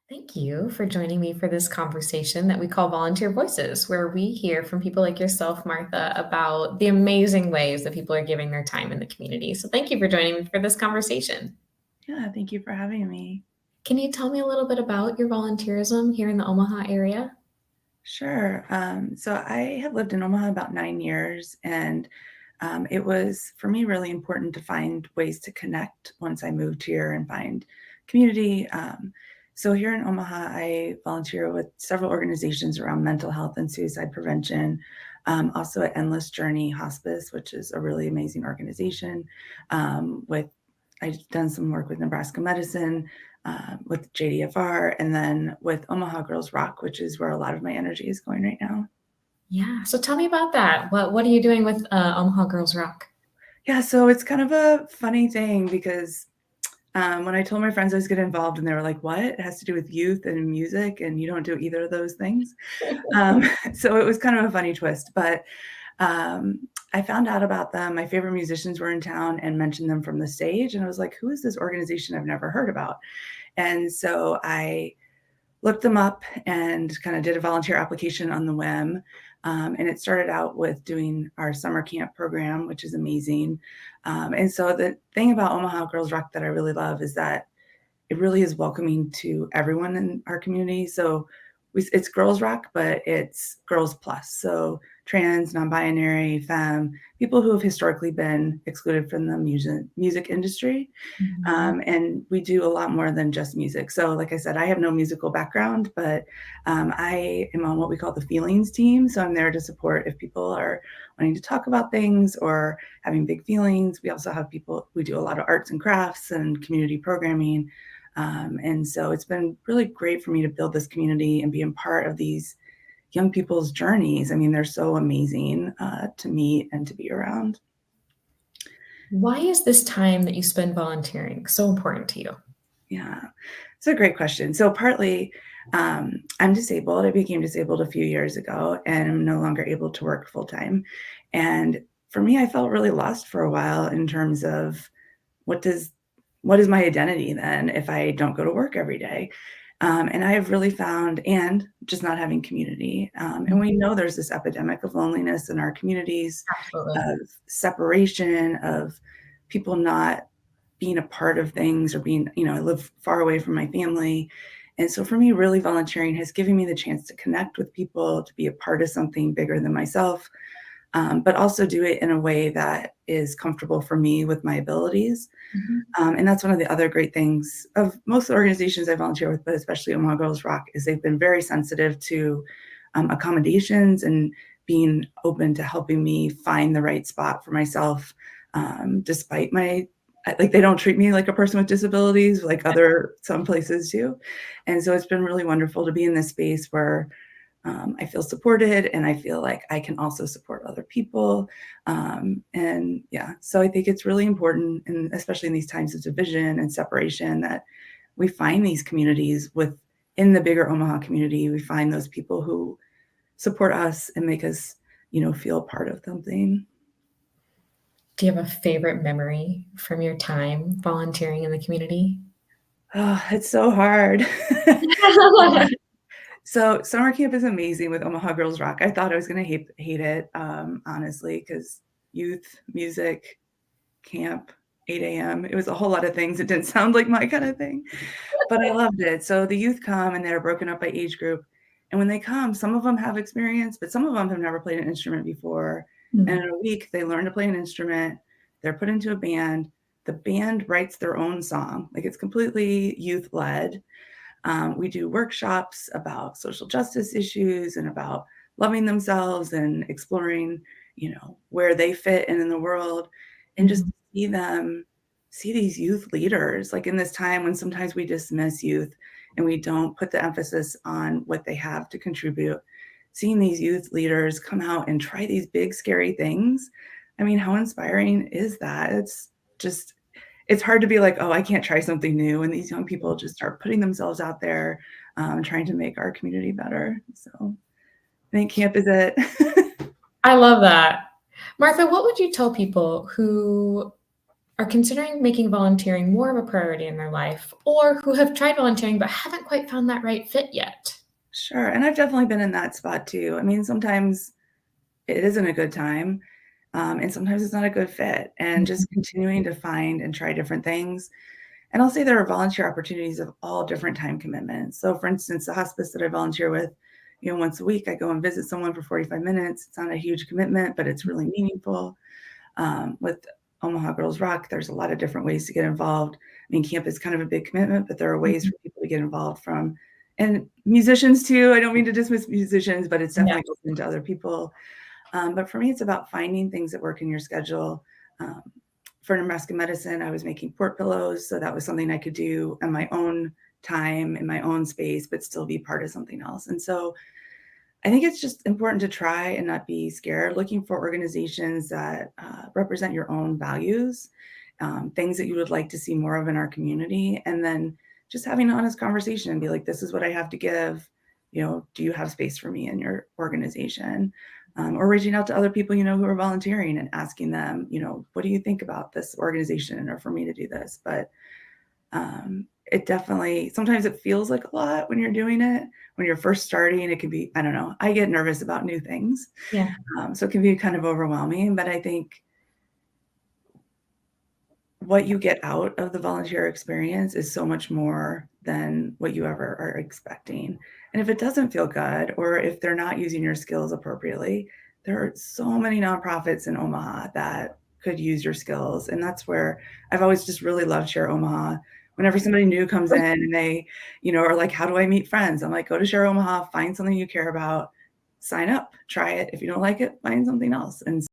Thank you for joining me for this conversation that we call Volunteer Voices, where we hear from people like yourself, Martha, about the amazing ways that people are giving their time in the community. So, thank you for joining me for this conversation. Yeah, thank you for having me. Can you tell me a little bit about your volunteerism here in the Omaha area? Sure. So I have lived in Omaha about 9 years, and it was for me really important to find ways to connect once I moved here and find community. So here in Omaha, I volunteer with several organizations around mental health and suicide prevention. Also at Endless Journey Hospice, which is a really amazing organization. With I've done some work with Nebraska Medicine, with JDFR, and then with Omaha Girls Rock, which is where a lot of my energy is going right now. Yeah. So, tell me about that. What are you doing with Omaha Girls Rock? Yeah, so it's kind of a funny thing because when I told my friends I was getting involved, and they were like, "What? It has to do with youth and music, and you don't do either of those things." Um, so it was kind of a funny twist, but I found out about them. My favorite musicians were in town and mentioned them from the stage, and I was like, "Who is this organization I've never heard about?" And so I looked them up and kind of did a volunteer application on the whim. And it started out with doing our summer camp program, which is amazing. And so the thing about Omaha Girls Rock that I really love is that it really is welcoming to everyone in our community. So it's girls rock, but it's girls plus. So trans, non-binary, femme, people who have historically been excluded from the music industry. Mhm. And we do a lot more than just music. So, like I said, I have no musical background, but I am on what we call the feelings team. So I'm there to support if people are wanting to talk about things or having big feelings. We also have people, we do a lot of arts and crafts and community programming. And so it's been really great for me to build this community and be a part of these young people's journeys. I mean, they're so amazing to meet and to be around. Why is this time that you spend volunteering so important to you? Yeah, it's a great question. So partly, I'm disabled. I became disabled a few years ago and I'm no longer able to work full time. And for me, I felt really lost for a while in terms of what does what is my identity then if I don't go to work every day? And I have really found, and just not having community. And we know there's this epidemic of loneliness in our communities, Absolutely. of separation, of people not being a part of things or being, I live far away from my family. And so for me, really volunteering has given me the chance to connect with people, to be a part of something bigger than myself, but also do it in a way that is comfortable for me with my abilities. Mhm. And that's one of the other great things of most of the organizations I volunteer with, but especially Omaha Girls Rock, is they've been very sensitive to accommodations and being open to helping me find the right spot for myself, despite my like they don't treat me like a person with disabilities like other some places do. And so it's been really wonderful to be in this space where I feel supported and I feel like I can also support other people. And yeah, so I think it's really important, and especially in these times of division and separation, that we find these communities within the bigger Omaha community. We find those people who support us and make us, feel part of something. Do you have a favorite memory from your time volunteering in the community? Oh, it's so hard. So summer camp is amazing with Omaha Girls Rock. I thought I was going to hate it, honestly, because youth, music, camp, 8 a.m. It was a whole lot of things. It didn't sound like my kind of thing, but I loved it. So the youth come and they're broken up by age group. And when they come, some of them have experience, but some of them have never played an instrument before. And Mm. in a week, they learn to play an instrument. They're put into a band. The band writes their own song. Like it's completely youth led. We do workshops about social justice issues and about loving themselves and exploring, where they fit in the world, and just Mhm. see them, see these youth leaders, like in this time when sometimes we dismiss youth and we don't put the emphasis on what they have to contribute. Seeing these youth leaders come out and try these big, scary things. I mean, how inspiring is that? Just it's hard to be like, oh, I can't try something new. And these young people just start putting themselves out there, trying to make our community better. So I think camp is it. I love that. Martha, what would you tell people who are considering making volunteering more of a priority in their life, or who have tried volunteering but haven't quite found that right fit yet. Sure, and I've definitely been in that spot too. I mean, sometimes it isn't a good time, and sometimes it's not a good fit, and just continuing to find and try different things. And I'll say there are volunteer opportunities of all different time commitments. So, for instance, the hospice that I volunteer with, once a week, I go and visit someone for 45 minutes. It's not a huge commitment, but it's really meaningful. With Omaha Girls Rock, there's a lot of different ways to get involved. I mean, camp is kind of a big commitment, but there are ways Mhm. for people to get involved from, and musicians too. I don't mean to dismiss musicians, but it's Yeah. definitely open to other people. But for me, it's about finding things that work in your schedule. Um, for Nebraska medicine, I was making port pillows, so that was something I could do in my own time, in my own space, but still be part of something else. And so I think it's just important to try and not be scared, looking for organizations that represent your own values, things that you would like to see more of in our community, and then just having an honest conversation and be like, this is what I have to give. Do you have space for me in your organization? Or reaching out to other people, who are volunteering and asking them, what do you think about this organization or for me to do this? But it definitely sometimes it feels like a lot when you're doing it. When you're first starting, it can be, I don't know, I get nervous about new things. Yeah. So it can be kind of overwhelming, but I think what you get out of the volunteer experience is so much more than what you ever are expecting. And if it doesn't feel good, or if they're not using your skills appropriately, there are so many nonprofits in Omaha that could use your skills. And that's where I've always just really loved Share Omaha. Whenever somebody new comes in and they, are like, how do I meet friends? I'm like, go to Share Omaha, find something you care about, sign up, try it. If you don't like it, find something else. And